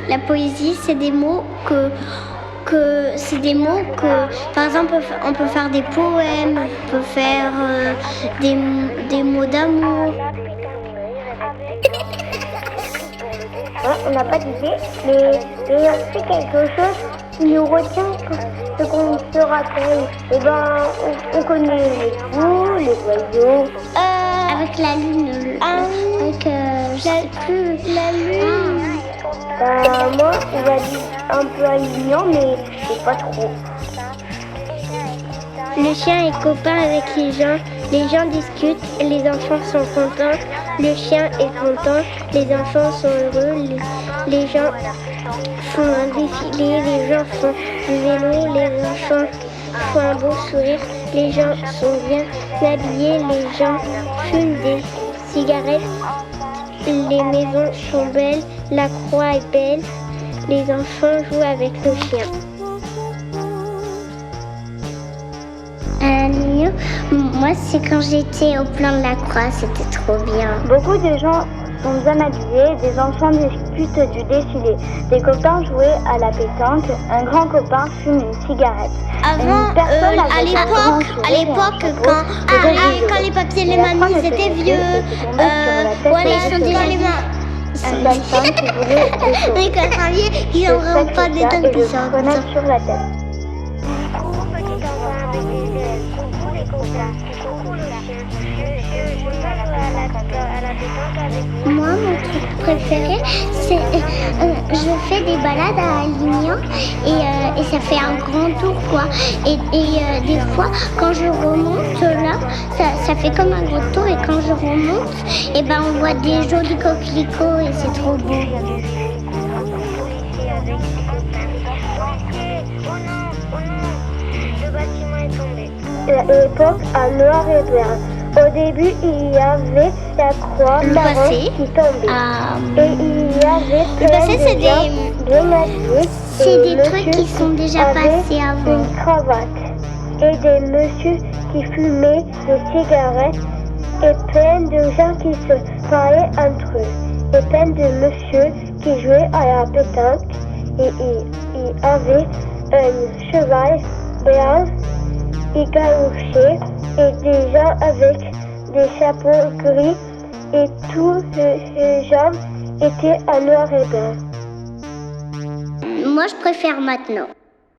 La poésie, c'est des mots par exemple, on peut faire des poèmes, on peut faire des mots d'amour. On n'a pas d'idée, mais c'est quelque chose qui nous retient ce qu'on se rappelle. On connaît les fous, les oiseaux. Avec la lune, la lune. Moi, on va dire un peu alignant, mais c'est pas trop. Le chien est copain avec les gens discutent, les enfants sont contents, le chien est content, les enfants sont heureux, les gens font un défilé, les gens font du vélo, les enfants font un beau sourire, les gens sont bien habillés, les gens fument des cigarettes, les maisons sont belles, la croix est belle, les enfants jouent avec le chien. Moi, c'est quand j'étais au plan de la croix, c'était trop bien. Beaucoup de gens sont bien habillés, des enfants discutent du défilé, des copains jouaient à la pétanque, un grand copain fume une cigarette. Avant, à l'époque, quand les papiers et les mamies étaient vieux, ils sont déjà les mains. Un dalton qui voulait des choses. Ils n'ont vraiment pas des tonnes qui sortent sur la tête. Moi, mon truc préféré, c'est je fais des balades à Lignan et ça fait un grand tour quoi. Et des fois, quand je remonte là, ça fait comme un gros tour et quand je remonte, on voit des jolis coquelicots et c'est trop beau. L'époque à noir et blanc. Au début, il y avait la croix marron qui tombait. Et il y avait plein de gens bien habillés. C'est des trucs qui sont déjà passés avant. Une cravate. Et des messieurs qui fumaient des cigarettes. Et plein de gens qui se parlaient entre eux. Et plein de messieurs qui jouaient à la pétanque. Et il y avait un cheval blanc. Il galochait et des gens avec des chapeaux gris et tous ces gens étaient en noir et blanc. Moi, je préfère maintenant.